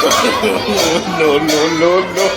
No, no, no, no.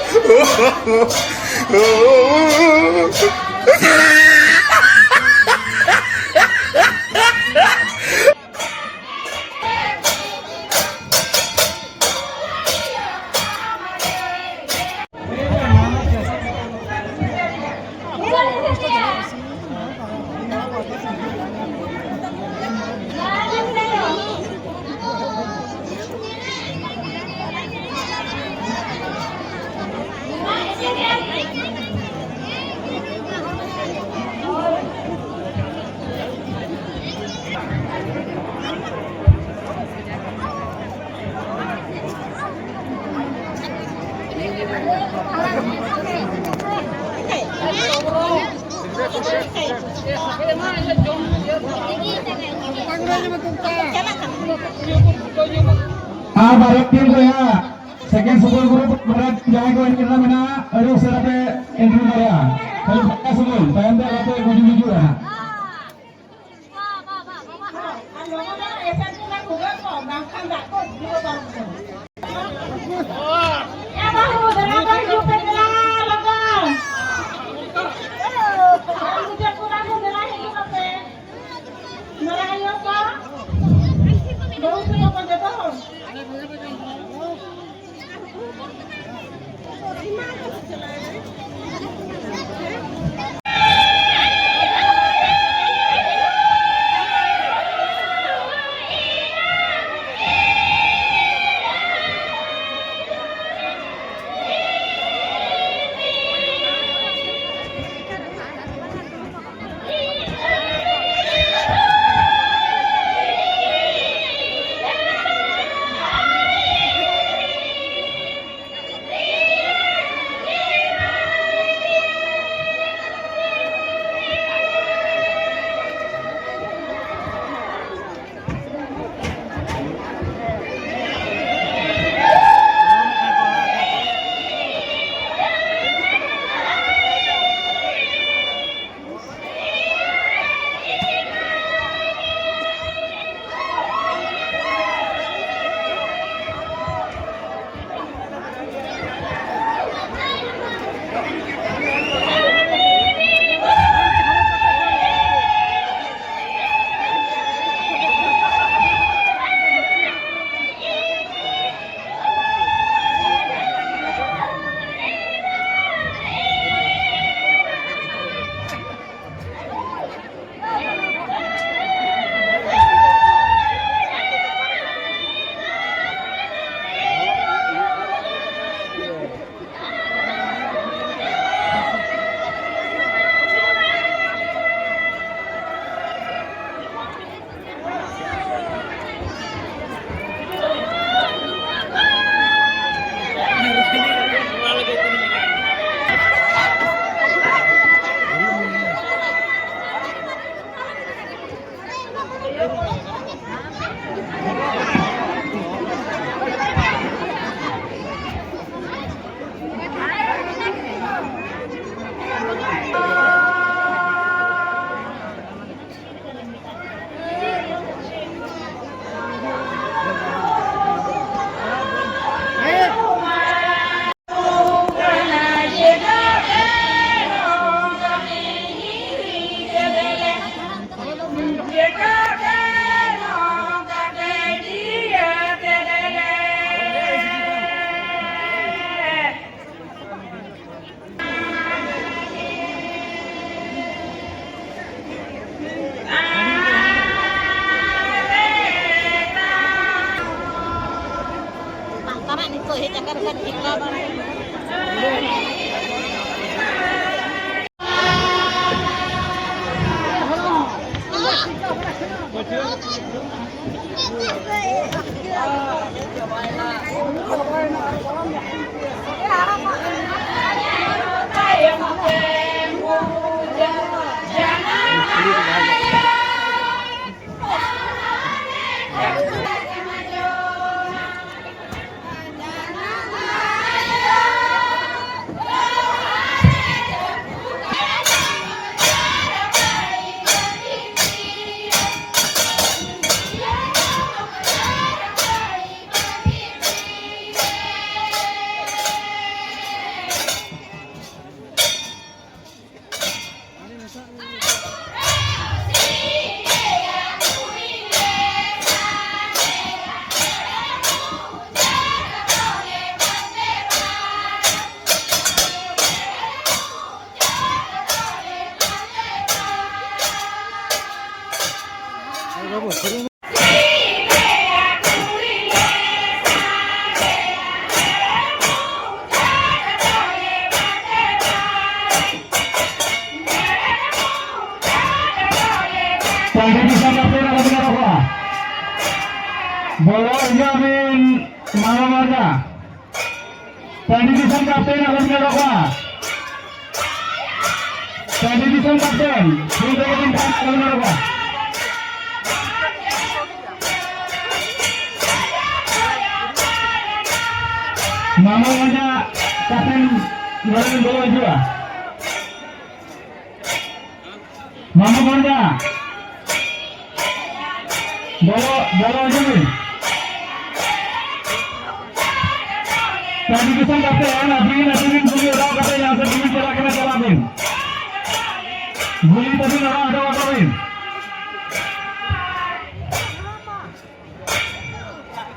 Balik tim saya sekian 10 grup berat jangan kau ini kita mana harus sampai entry saya kalau kita sebelum tanda atau menuju ya Benjamin Mahamarga. Division Captain akan dilakukan. Division Captain, sudah diminta akan dilakukan. Mahamarga Captain Warren bola juga. Mahamarga. Bola juga. Tadi kita kata Nabiin buli orang kata yang sedikit cara kena calamin. Buli tadi orang ada wakarin.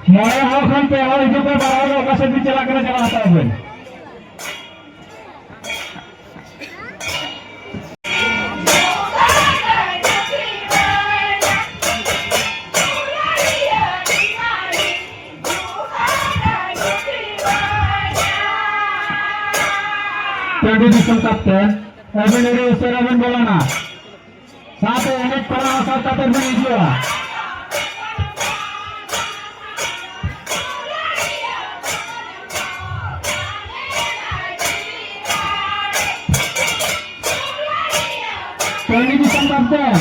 Mulai hal pe hal itu pe baru orang sedikit cara kena cala hatakan. Division Captain, Evan ini Seravan Bolana. Satu unit para asal Captain Indonesia. Division Captain,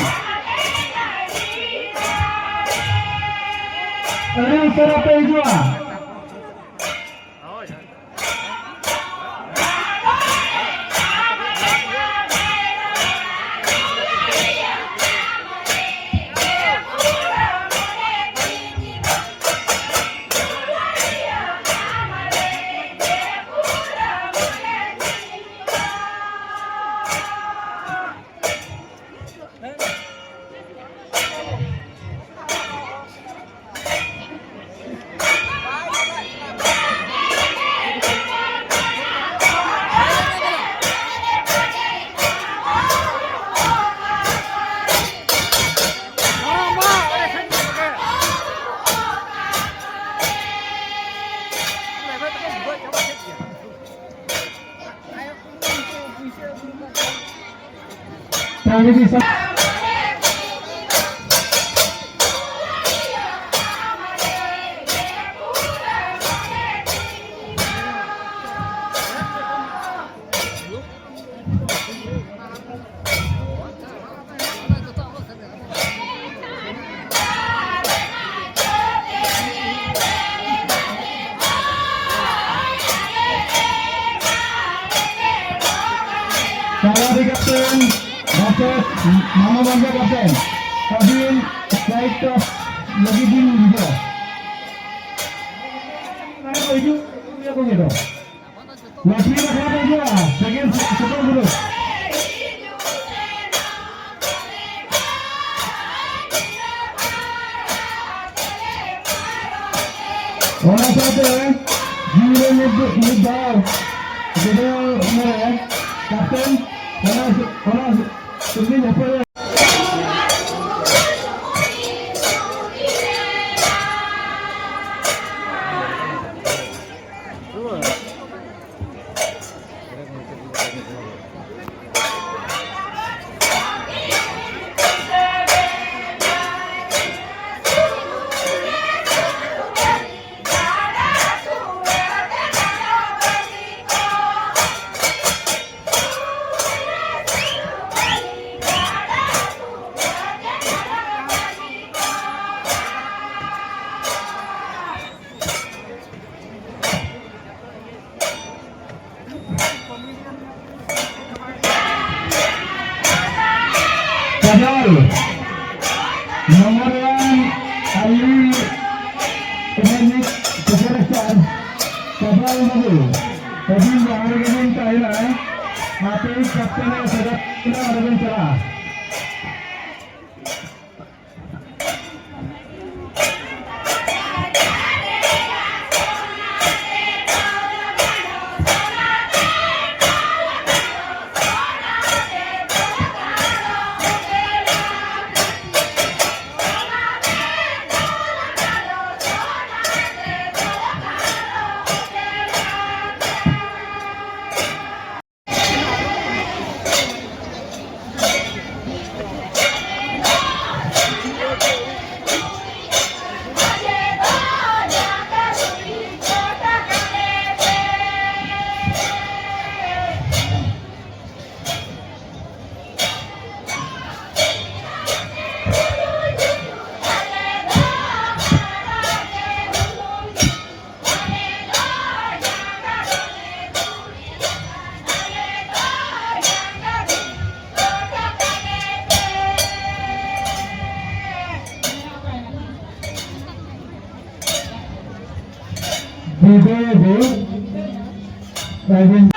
Evan Seravan Indonesia. Ini bisa kalau di Kapten Kapten Mama Bangga Kapten Kabin Baik lagi di juga apa itu apa gitu lagi apa aja bagian sekolah dulu orang satu jiwa muda jadi mulai Kapten orang ini apa ya Padahal nomor yang Ali Teknik Kecerdasan Padahal dulu tapi bahaya dengan Thailand mati kapten yang sudah kita ada bicara BBB Pravin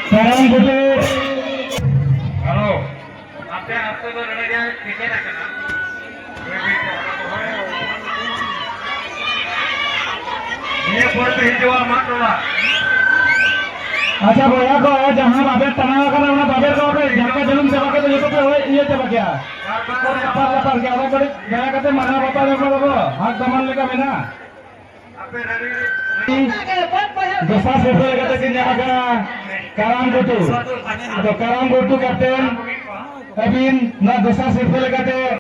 Sekarang butuh halo apa apa itu ada dia tiket akan ini buat hijau mat lah अच्छा भैया को है जहाँ बाबे तनाव कर रहा बाबे को जहाँ जन्म सेवा के तो ये सेवा क्या और पर क्या होगा करे गया करते मना बाबा लोगों हाथ दमन लेगा बिना दोसा सेवा लेकर के जहाँ का Karang Gotu कैप्टन अबिन ना दोसा सेवा लेकर